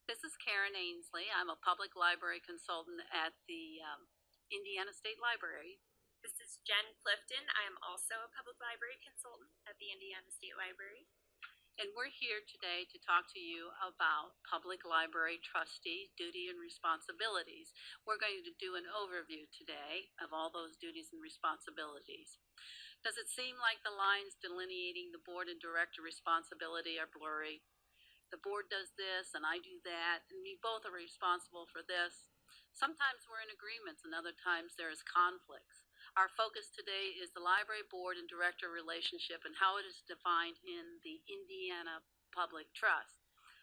This is Karen Ainsley. I'm a public library consultant at the Indiana State Library. This is Jen Clifton. I am also a public library consultant at the Indiana State Library. And we're here today to talk to you about public library trustees' duty and responsibilities. We're going to do an overview today of all those duties and responsibilities. Does it seem like the lines delineating the board and director responsibility are blurry? The board does this and I do that, and we both are responsible for this. Sometimes we're in agreements and other times there is conflicts. Our focus today is the library board and director relationship and how it is defined in the Indiana Public Trust.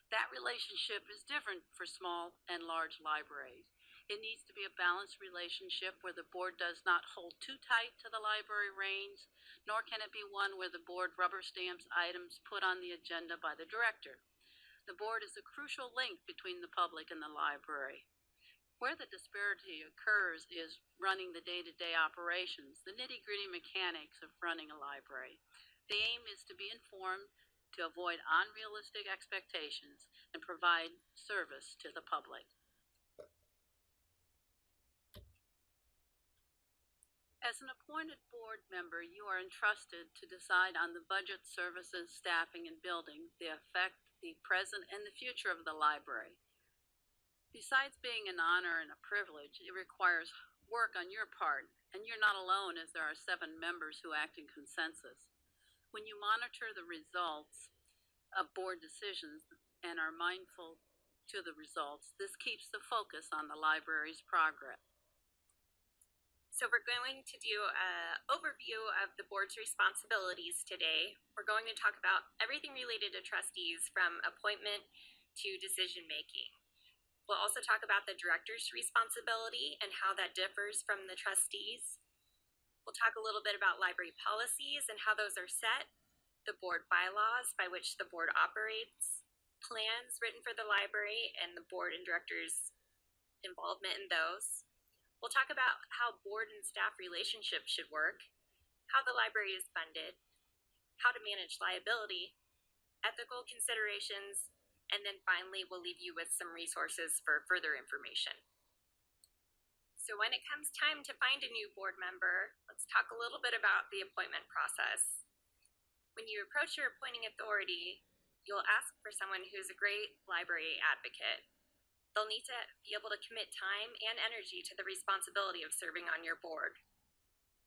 That relationship is different for small and large libraries. It needs to be a balanced relationship where the board does not hold too tight to the library reins, nor can it be one where the board rubber stamps items put on the agenda by the director. The board is a crucial link between the public and the library. Where the disparity occurs is running the day-to-day operations, the nitty-gritty mechanics of running a library. The aim is to be informed, to avoid unrealistic expectations, and provide service to the public. As an appointed board member, you are entrusted to decide on the budget, services, staffing, and building, the effect, the present, and the future of the library. Besides being an honor and a privilege, it requires work on your part, and you're not alone as there are 7 members who act in consensus. When you monitor the results of board decisions and are mindful to the results, this keeps the focus on the library's progress. So we're going to do an overview of the board's responsibilities today. We're going to talk about everything related to trustees from appointment to decision making. We'll also talk about the director's responsibility and how that differs from the trustees. We'll talk a little bit about library policies and how those are set, the board bylaws by which the board operates, plans written for the library and the board and director's involvement in those. We'll talk about how board and staff relationships should work, how the library is funded, how to manage liability, ethical considerations, and then finally we'll leave you with some resources for further information. So when it comes time to find a new board member, let's talk a little bit about the appointment process. When you approach your appointing authority, you'll ask for someone who's a great library advocate. They'll need to be able to commit time and energy to the responsibility of serving on your board.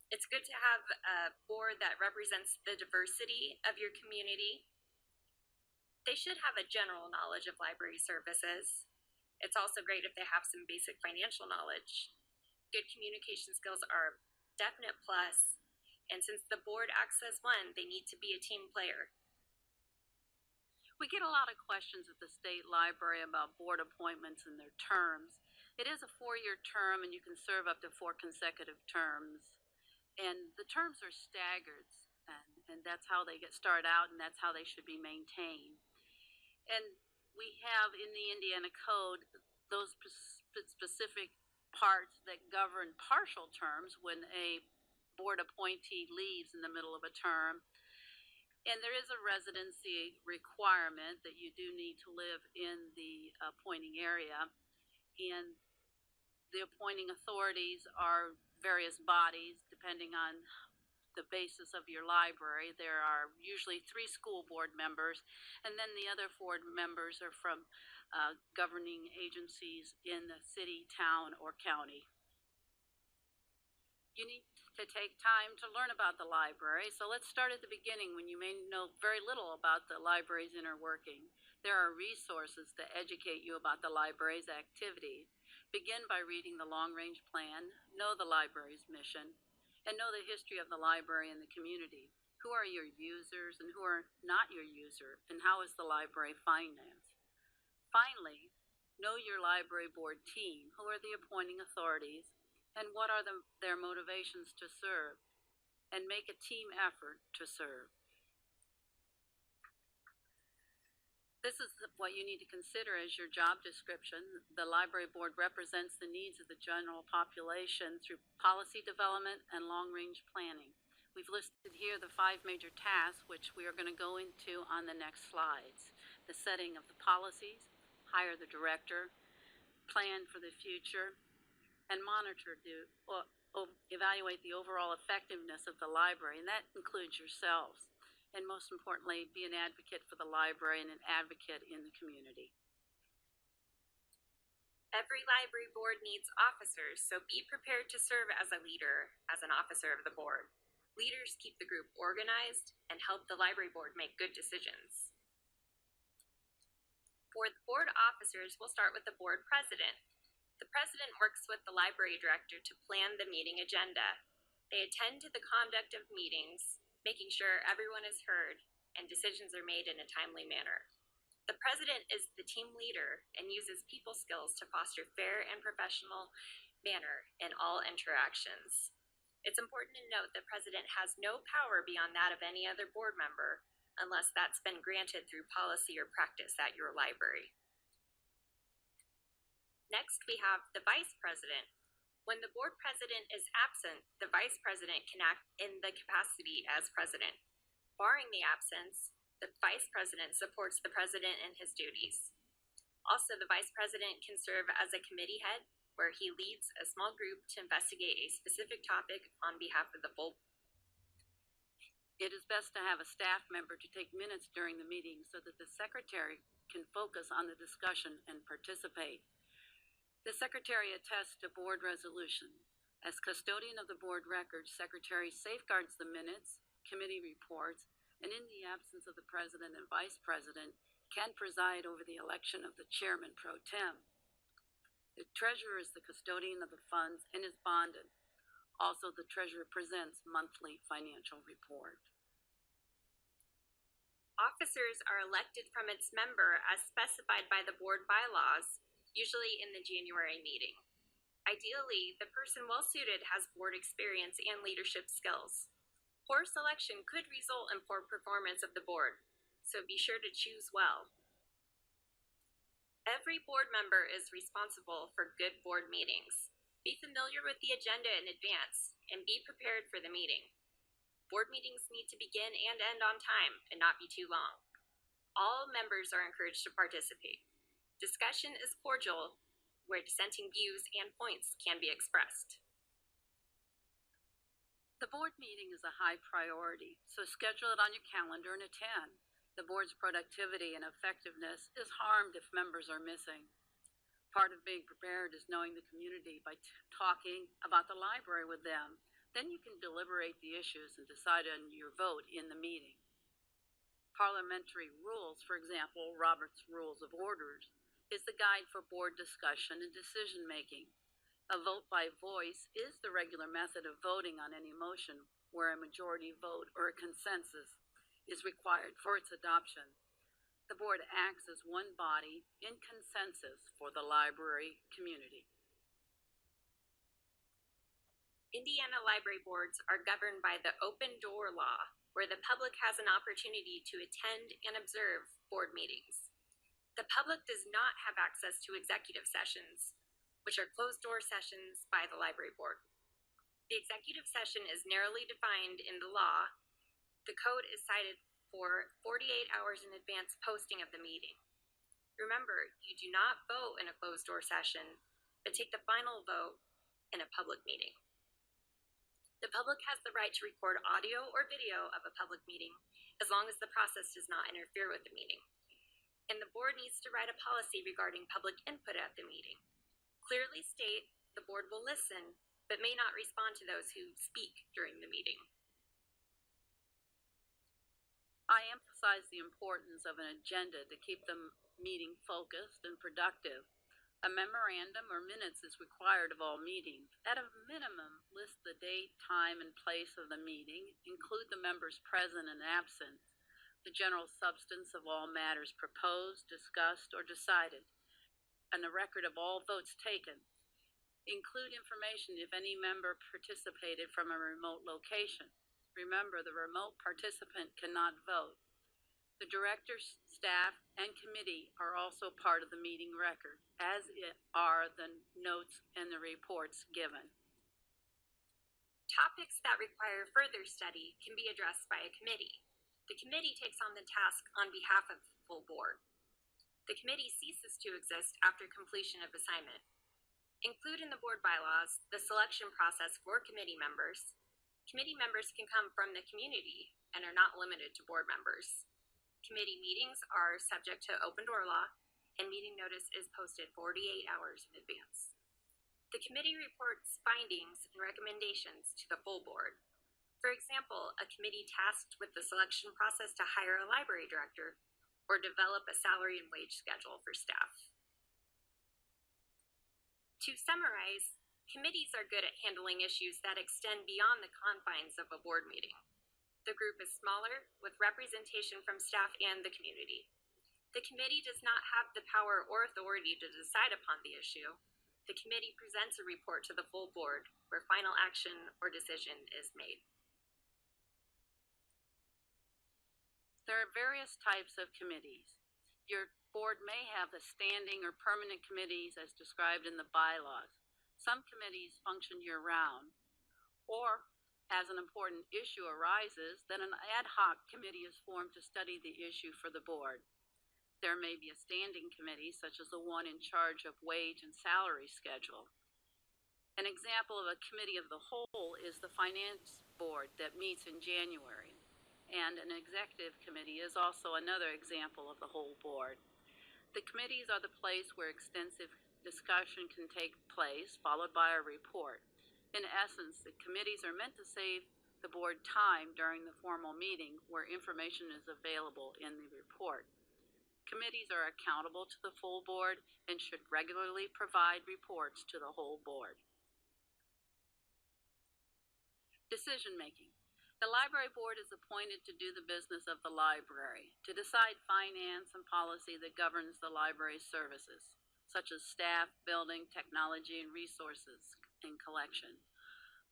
It's good to have a board that represents the diversity of your community. They should have a general knowledge of library services. It's also great if they have some basic financial knowledge. Good communication skills are a definite plus, and since the board acts as one, they need to be a team player. We get a lot of questions at the state library about board appointments and their terms. It is a 4-year term and you can serve up to 4 consecutive terms. And the terms are staggered, and that's how they get started out and that's how they should be maintained. And we have in the Indiana Code those specific parts that govern partial terms when a board appointee leaves in the middle of a term. And there is a residency requirement that you do need to live in the appointing area. And the appointing authorities are various bodies depending on the basis of your library. There are usually 3 school board members, and then the other 4 members are from governing agencies in the city, town, or county. You need to take time to learn about the library. So let's start at the beginning when you may know very little about the library's inner working. There are resources to educate you about the library's activity. Begin by reading the long-range plan, know the library's mission, and know the history of the library and the community. Who are your users and who are not your user, and how is the library financed? Finally, know your library board team. Who are the appointing authorities? And what are their motivations to serve, and make a team effort to serve. This is what you need to consider as your job description. The library board represents the needs of the general population through policy development and long-range planning. We've listed here the 5 major tasks, which we are going to go into on the next slides. The setting of the policies, hire the director, plan for the future, and monitor evaluate the overall effectiveness of the library, and that includes yourselves. And most importantly, be an advocate for the library and an advocate in the community. Every library board needs officers, so be prepared to serve as a leader, as an officer of the board. Leaders keep the group organized and help the library board make good decisions. For the board officers, we'll start with the board president. The president works with the library director to plan the meeting agenda. They attend to the conduct of meetings, making sure everyone is heard and decisions are made in a timely manner. The president is the team leader and uses people skills to foster fair and professional manner in all interactions. It's important to note the president has no power beyond that of any other board member unless that's been granted through policy or practice at your library. Next, we have the vice president. When the board president is absent, the vice president can act in the capacity as president. Barring the absence, the vice president supports the president in his duties. Also, the vice president can serve as a committee head, where he leads a small group to investigate a specific topic on behalf of the full. It is best to have a staff member to take minutes during the meeting so that the secretary can focus on the discussion and participate. The secretary attests to board resolution. As custodian of the board records, secretary safeguards the minutes, committee reports, and in the absence of the president and vice president, can preside over the election of the chairman pro tem. The treasurer is the custodian of the funds and is bonded. Also, the treasurer presents monthly financial report. Officers are elected from its member as specified by the board bylaws, usually in the January meeting. Ideally, the person well suited has board experience and leadership skills. Poor selection could result in poor performance of the board, so be sure to choose well. Every board member is responsible for good board meetings. Be familiar with the agenda in advance and be prepared for the meeting. Board meetings need to begin and end on time and not be too long. All members are encouraged to participate. Discussion is cordial, where dissenting views and points can be expressed. The board meeting is a high priority, so schedule it on your calendar and attend. The board's productivity and effectiveness is harmed if members are missing. Part of being prepared is knowing the community by talking about the library with them. Then you can deliberate the issues and decide on your vote in the meeting. Parliamentary rules, for example, Robert's Rules of Orders, is the guide for board discussion and decision making. A vote by voice is the regular method of voting on any motion where a majority vote or a consensus is required for its adoption. The board acts as one body in consensus for the library community. Indiana library boards are governed by the Open Door Law, where the public has an opportunity to attend and observe board meetings. The public does not have access to executive sessions, which are closed-door sessions by the library board. The executive session is narrowly defined in the law. The code is cited for 48 hours in advance posting of the meeting. Remember, you do not vote in a closed-door session, but take the final vote in a public meeting. The public has the right to record audio or video of a public meeting as long as the process does not interfere with the meeting. And the board needs to write a policy regarding public input at the meeting. Clearly state the board will listen, but may not respond to those who speak during the meeting. I emphasize the importance of an agenda to keep the meeting focused and productive. A memorandum or minutes is required of all meetings. At a minimum, list the date, time, and place of the meeting, include the members present and absent, the general substance of all matters proposed, discussed, or decided, and a record of all votes taken. Include information if any member participated from a remote location. Remember, the remote participant cannot vote. The director, staff, and committee are also part of the meeting record, as are the notes and the reports given. Topics that require further study can be addressed by a committee. The committee takes on the task on behalf of the full board. The committee ceases to exist after completion of assignment. Include in the board bylaws the selection process for committee members. Committee members can come from the community and are not limited to board members. Committee meetings are subject to open door law, and meeting notice is posted 48 hours in advance. The committee reports findings and recommendations to the full board. For example, a committee tasked with the selection process to hire a library director or develop a salary and wage schedule for staff. To summarize, committees are good at handling issues that extend beyond the confines of a board meeting. The group is smaller, with representation from staff and the community. The committee does not have the power or authority to decide upon the issue. The committee presents a report to the full board, where final action or decision is made. There are various types of committees. Your board may have a standing or permanent committees as described in the bylaws. Some committees function year-round, or as an important issue arises, then an ad hoc committee is formed to study the issue for the board. There may be a standing committee, such as the one in charge of wage and salary schedule. An example of a committee of the whole is the finance board that meets in January. And an executive committee is also another example of the whole board. The committees are the place where extensive discussion can take place, followed by a report. In essence, the committees are meant to save the board time during the formal meeting where information is available in the report. Committees are accountable to the full board and should regularly provide reports to the whole board. Decision making. The library board is appointed to do the business of the library, to decide finance and policy that governs the library's services, such as staff, building, technology, and resources and collection.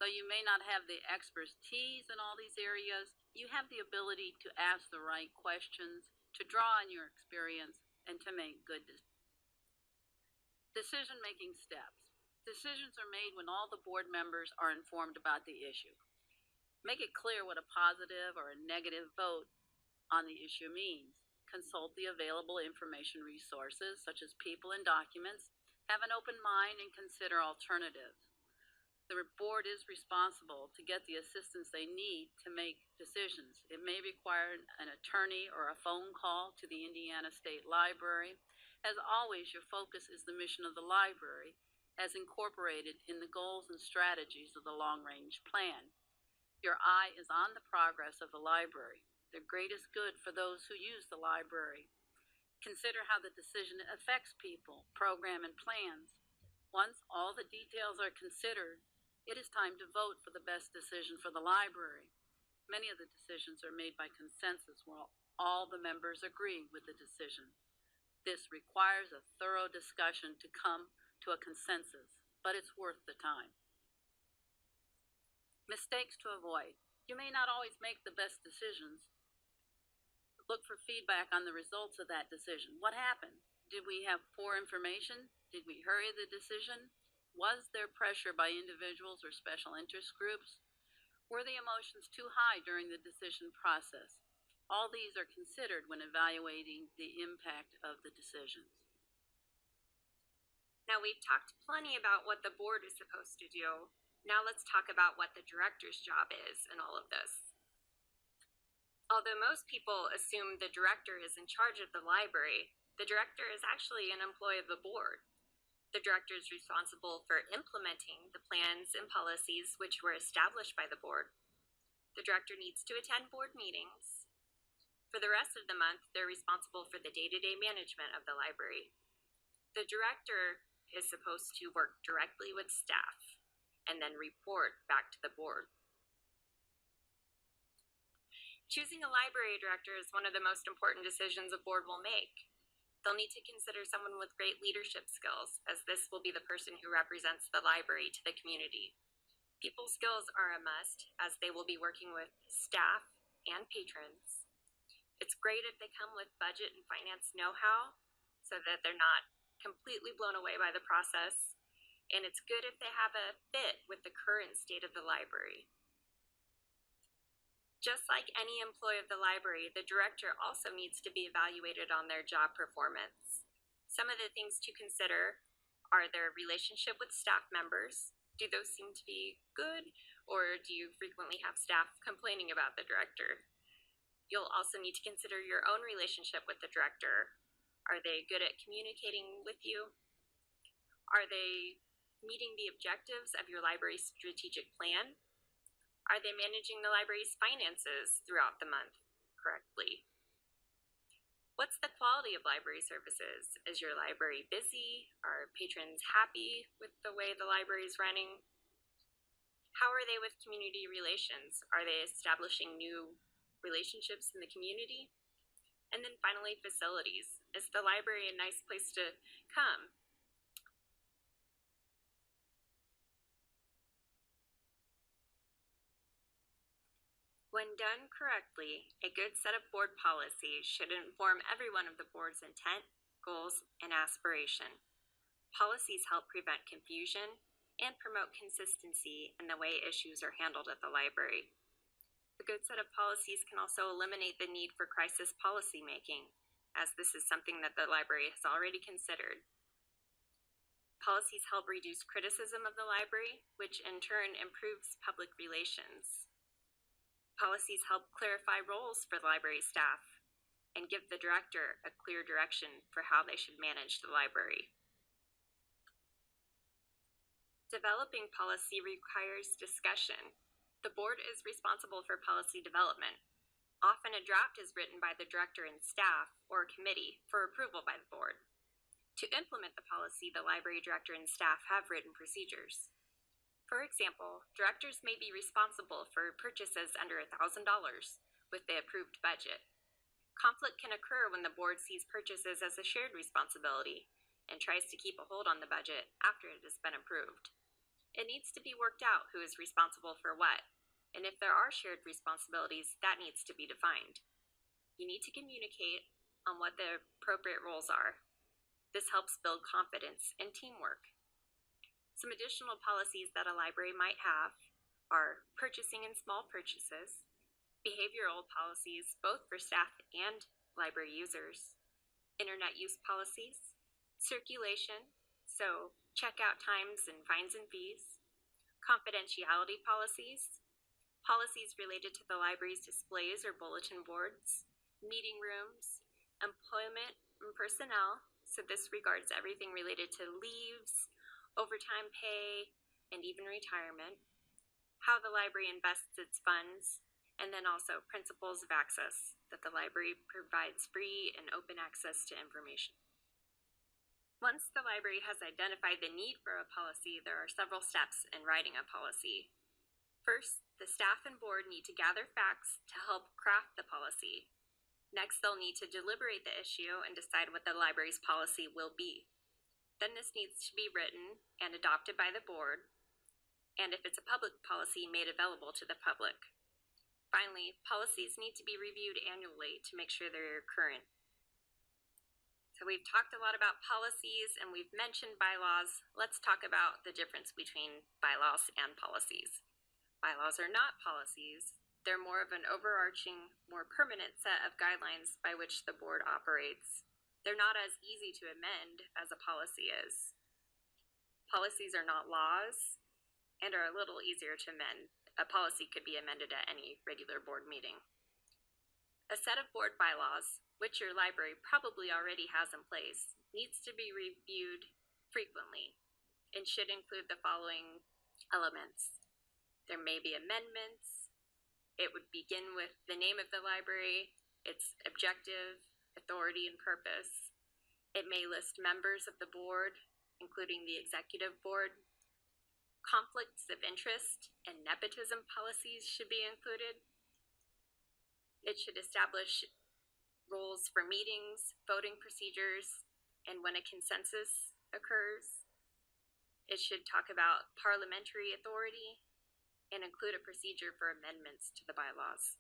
Though you may not have the expertise in all these areas, you have the ability to ask the right questions, to draw on your experience, and to make good decision-making steps. Decisions are made when all the board members are informed about the issue. Make it clear what a positive or a negative vote on the issue means. Consult the available information resources, such as people and documents. Have an open mind and consider alternatives. The board is responsible to get the assistance they need to make decisions. It may require an attorney or a phone call to the Indiana State Library. As always, your focus is the mission of the library as incorporated in the goals and strategies of the long-range plan. Your eye is on the progress of the library, the greatest good for those who use the library. Consider how the decision affects people, program, and plans. Once all the details are considered, it is time to vote for the best decision for the library. Many of the decisions are made by consensus while all the members agree with the decision. This requires a thorough discussion to come to a consensus, but it's worth the time. Mistakes to avoid. You may not always make the best decisions. Look for feedback on the results of that decision. What happened? Did we have poor information? Did we hurry the decision? Was there pressure by individuals or special interest groups? Were the emotions too high during the decision process? All these are considered when evaluating the impact of the decisions. Now, we've talked plenty about what the board is supposed to do. Now let's talk about what the director's job is in all of this. Although most people assume the director is in charge of the library, the director is actually an employee of the board. The director is responsible for implementing the plans and policies which were established by the board. The director needs to attend board meetings. For the rest of the month, they're responsible for the day-to-day management of the library. The director is supposed to work directly with staff and then report back to the board. Choosing a library director is one of the most important decisions a board will make. They'll need to consider someone with great leadership skills, as this will be the person who represents the library to the community. People skills are a must, as they will be working with staff and patrons. It's great if they come with budget and finance know-how, so that they're not completely blown away by the process. And it's good if they have a fit with the current state of the library. Just like any employee of the library, the director also needs to be evaluated on their job performance. Some of the things to consider are their relationship with staff members. Do those seem to be good, or do you frequently have staff complaining about the director? You'll also need to consider your own relationship with the director. Are they good at communicating with you? Are they meeting the objectives of your library's strategic plan? Are they managing the library's finances throughout the month correctly? What's the quality of library services? Is your library busy? Are patrons happy with the way the library is running? How are they with community relations? Are they establishing new relationships in the community? And then finally, facilities. Is the library a nice place to come? When done correctly, a good set of board policies should inform everyone of the board's intent, goals, and aspiration. Policies help prevent confusion and promote consistency in the way issues are handled at the library. A good set of policies can also eliminate the need for crisis policymaking, as this is something that the library has already considered. Policies help reduce criticism of the library, which in turn improves public relations. Policies help clarify roles for the library staff and give the director a clear direction for how they should manage the library. Developing policy requires discussion. The board is responsible for policy development. Often a draft is written by the director and staff or a committee for approval by the board. To implement the policy, the library director and staff have written procedures. For example, directors may be responsible for purchases under $1,000 with the approved budget. Conflict can occur when the board sees purchases as a shared responsibility and tries to keep a hold on the budget after it has been approved. It needs to be worked out who is responsible for what, and if there are shared responsibilities, that needs to be defined. You need to communicate on what the appropriate roles are. This helps build confidence and teamwork. Some additional policies that a library might have are purchasing and small purchases, behavioral policies both for staff and library users, internet use policies, circulation, so checkout times and fines and fees, confidentiality policies, policies related to the library's displays or bulletin boards, meeting rooms, employment and personnel, so this regards everything related to leaves, overtime pay, and even retirement, how the library invests its funds, and then also principles of access, that the library provides free and open access to information. Once the library has identified the need for a policy, there are several steps in writing a policy. First, the staff and board need to gather facts to help craft the policy. Next, they'll need to deliberate the issue and decide what the library's policy will be. Then this needs to be written and adopted by the board, and if it's a public policy, made available to the public. Finally, policies need to be reviewed annually to make sure they're current. So we've talked a lot about policies and we've mentioned bylaws. Let's talk about the difference between bylaws and policies. Bylaws are not policies. They're more of an overarching, more permanent set of guidelines by which the board operates. They're not as easy to amend as a policy is. Policies are not laws and are a little easier to amend. A policy could be amended at any regular board meeting. A set of board bylaws, which your library probably already has in place, needs to be reviewed frequently and should include the following elements. There may be amendments. It would begin with the name of the library, its objective, authority, and purpose. It may list members of the board, including the executive board. Conflicts of interest and nepotism policies should be included. It should establish rules for meetings, voting procedures, and when a consensus occurs. It should talk about parliamentary authority and include a procedure for amendments to the bylaws.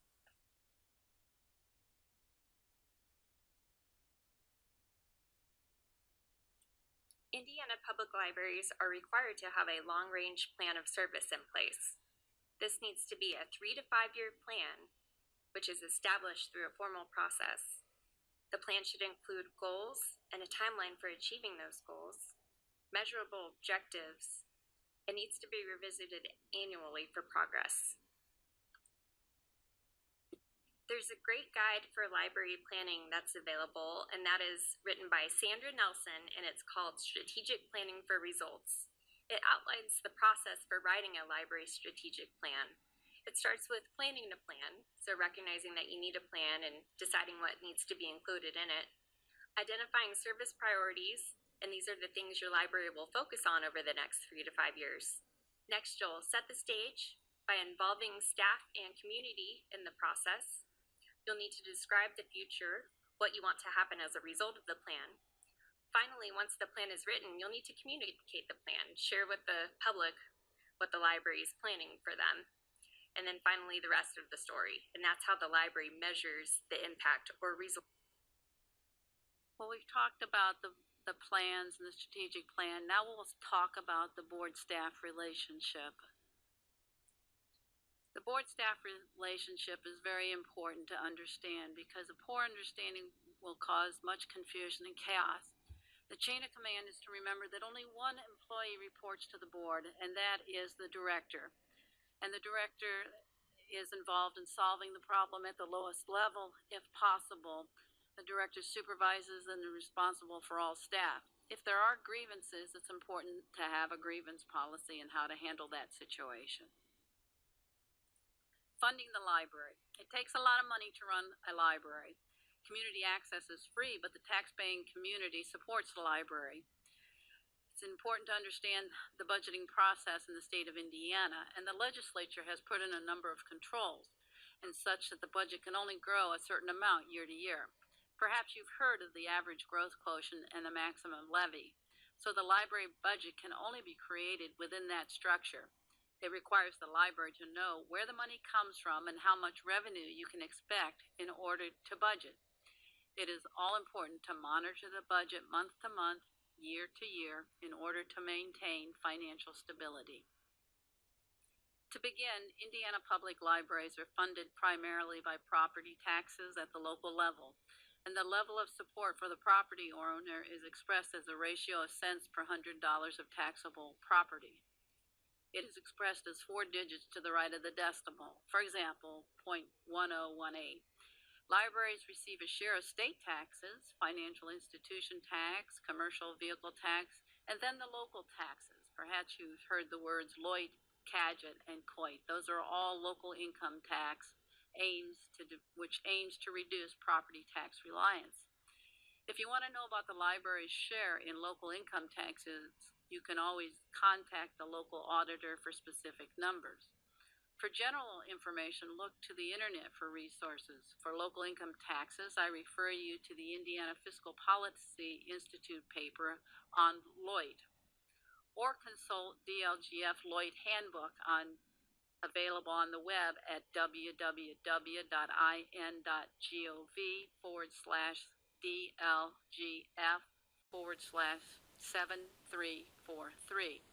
Indiana public libraries are required to have a long-range plan of service in place. This needs to be a 3 to 5 year plan, which is established through a formal process. The plan should include goals and a timeline for achieving those goals, measurable objectives, and needs to be revisited annually for progress. There's a great guide for library planning that's available, and that is written by Sandra Nelson, and it's called Strategic Planning for Results. It outlines the process for writing a library strategic plan. It starts with planning the plan, so recognizing that you need a plan and deciding what needs to be included in it, identifying service priorities, and these are the things your library will focus on over the next 3 to 5 years. Next, you'll set the stage by involving staff and community in the process. You'll need to describe the future, what you want to happen as a result of the plan. Finally, once the plan is written, you'll need to communicate the plan, share with the public what the library is planning for them. And then finally, the rest of the story. And that's how the library measures the impact or result. Well, we've talked about the plans and the strategic plan. Now we'll talk about the board-staff relationship. The board-staff relationship is very important to understand because a poor understanding will cause much confusion and chaos. The chain of command is to remember that only one employee reports to the board, and that is the director. And the director is involved in solving the problem at the lowest level, if possible. The director supervises and is responsible for all staff. If there are grievances, it's important to have a grievance policy and how to handle that situation. Funding the library. It takes a lot of money to run a library. Community access is free, but the tax-paying community supports the library. It's important to understand the budgeting process in the state of Indiana, and the legislature has put in a number of controls, and such that the budget can only grow a certain amount year to year. Perhaps you've heard of the average growth quotient and the maximum levy. So the library budget can only be created within that structure. It requires the library to know where the money comes from and how much revenue you can expect in order to budget. It is all important to monitor the budget month to month, year to year, in order to maintain financial stability. To begin, Indiana public libraries are funded primarily by property taxes at the local level, and the level of support for the property owner is expressed as a ratio of cents per $100 of taxable property. It is expressed as 4 digits to the right of the decimal. For example, 0.1018. Libraries receive a share of state taxes, financial institution tax, commercial vehicle tax, and then the local taxes. Perhaps you've heard the words Lloyd, Cadgett, and Coit. Those are all local income tax which aims to reduce property tax reliance. If you want to know about the library's share in local income taxes, you can always contact the local auditor for specific numbers. For general information, look to the internet for resources. For local income taxes, I refer you to the Indiana Fiscal Policy Institute paper on Lloyd, or consult DLGF Lloyd Handbook available on the web at www.in.gov/DLGF/7343.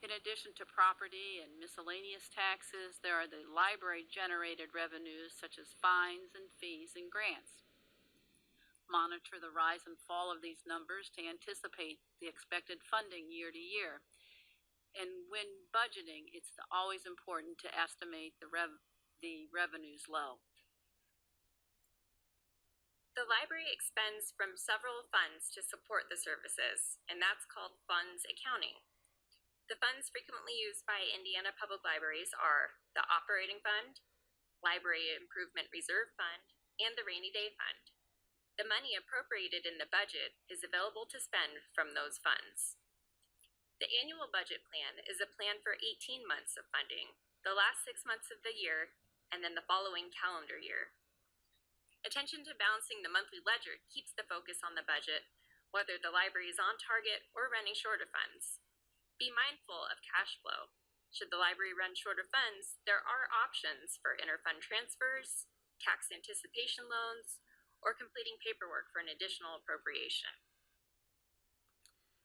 In addition to property and miscellaneous taxes, there are the library-generated revenues such as fines and fees and grants. Monitor the rise and fall of these numbers to anticipate the expected funding year to year. And when budgeting, it's always important to estimate the revenues low. The library expends from several funds to support the services, and that's called funds accounting. The funds frequently used by Indiana Public Libraries are the Operating Fund, Library Improvement Reserve Fund, and the Rainy Day Fund. The money appropriated in the budget is available to spend from those funds. The annual budget plan is a plan for 18 months of funding, the last 6 months of the year, and then the following calendar year. Attention to balancing the monthly ledger keeps the focus on the budget, whether the library is on target or running short of funds. Be mindful of cash flow. Should the library run short of funds, there are options for interfund transfers, tax anticipation loans, or completing paperwork for an additional appropriation.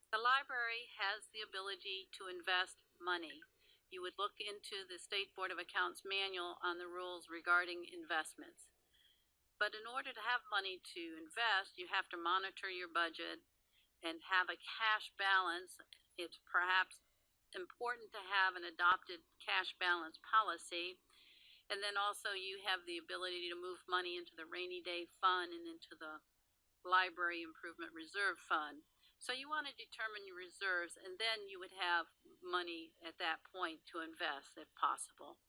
The library has the ability to invest money. You would look into the State Board of Accounts manual on the rules regarding investments. But in order to have money to invest, you have to monitor your budget and have a cash balance. It's perhaps important to have an adopted cash balance policy. And then also you have the ability to move money into the rainy day fund and into the library improvement reserve fund. So you want to determine your reserves, and then you would have money at that point to invest if possible.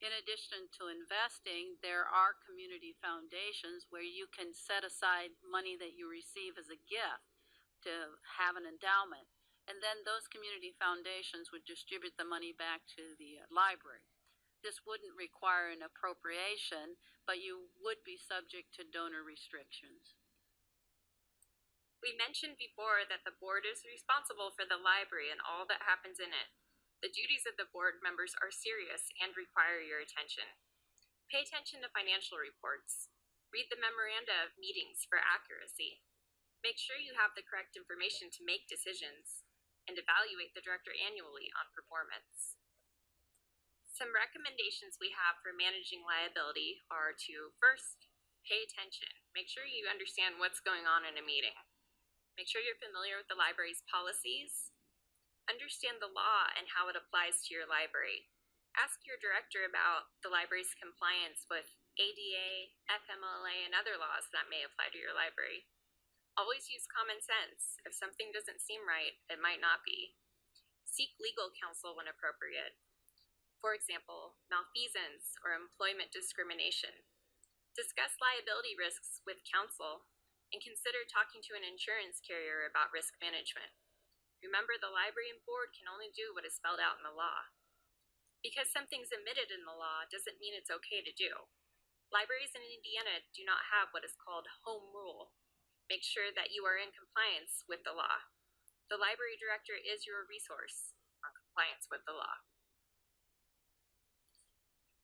In addition to investing, there are community foundations where you can set aside money that you receive as a gift to have an endowment. And then those community foundations would distribute the money back to the library. This wouldn't require an appropriation, but you would be subject to donor restrictions. We mentioned before that the board is responsible for the library and all that happens in it. The duties of the board members are serious and require your attention. Pay attention to financial reports. Read the memoranda of meetings for accuracy. Make sure you have the correct information to make decisions, and evaluate the director annually on performance. Some recommendations we have for managing liability are to first, pay attention. Make sure you understand what's going on in a meeting. Make sure you're familiar with the library's policies. Understand the law and how it applies to your library. Ask your director about the library's compliance with ADA, FMLA, and other laws that may apply to your library. Always use common sense. If something doesn't seem right, it might not be. Seek legal counsel when appropriate. For example, malfeasance or employment discrimination. Discuss liability risks with counsel and consider talking to an insurance carrier about risk management. Remember, the library and board can only do what is spelled out in the law. Because something's admitted in the law doesn't mean it's okay to do. Libraries in Indiana do not have what is called home rule. Make sure that you are in compliance with the law. The library director is your resource on compliance with the law.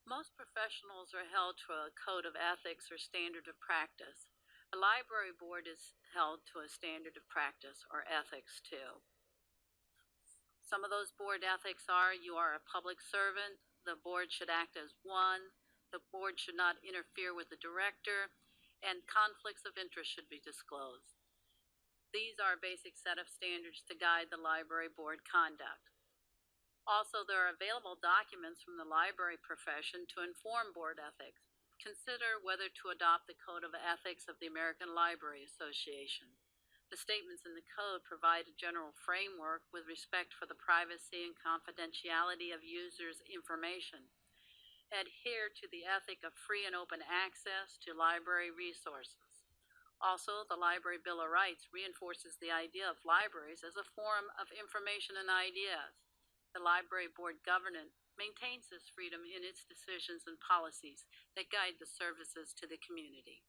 Most professionals are held to a code of ethics or standard of practice. A library board is held to a standard of practice or ethics too. Some of those board ethics are: you are a public servant, the board should act as one, the board should not interfere with the director, and conflicts of interest should be disclosed. These are a basic set of standards to guide the library board conduct. Also, there are available documents from the library profession to inform board ethics. Consider whether to adopt the Code of Ethics of the American Library Association. The statements in the code provide a general framework with respect for the privacy and confidentiality of users' information. Adhere to the ethic of free and open access to library resources. Also, the Library Bill of Rights reinforces the idea of libraries as a forum of information and ideas. The library board governance maintains this freedom in its decisions and policies that guide the services to the community.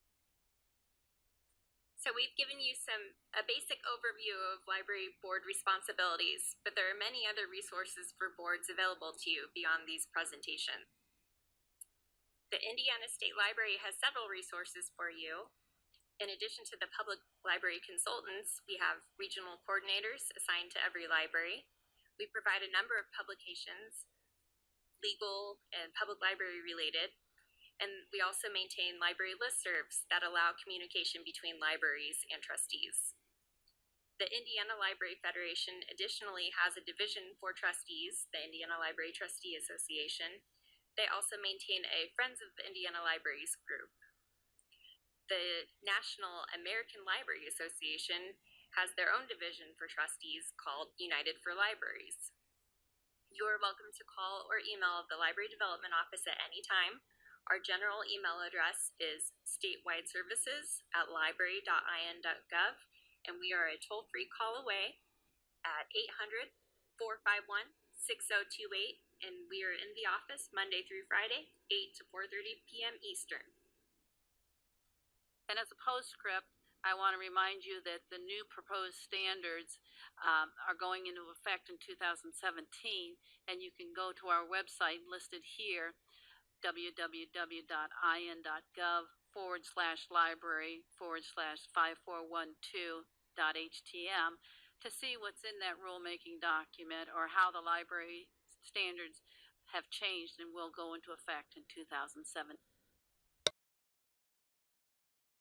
So we've given you a basic overview of library board responsibilities, but there are many other resources for boards available to you beyond these presentations. The Indiana State Library has several resources for you. In addition to the public library consultants, we have regional coordinators assigned to every library. We provide a number of publications, legal and public library related, and we also maintain library listservs that allow communication between libraries and trustees. The Indiana Library Federation additionally has a division for trustees, the Indiana Library Trustee Association. They also maintain a Friends of Indiana Libraries group. The National American Library Association has their own division for trustees called United for Libraries. You are welcome to call or email the Library Development Office at any time. Our general email address is statewide services@library.in.gov, and we are a toll-free call away at 800-451-6028, and we are in the office Monday through Friday, 8 to 4:30 p.m. Eastern. And as a postscript, I want to remind you that the new proposed standards are going into effect in 2017, and you can go to our website listed here, www.in.gov/library/5412.htm, to see what's in that rulemaking document or how the library standards have changed and will go into effect in 2007.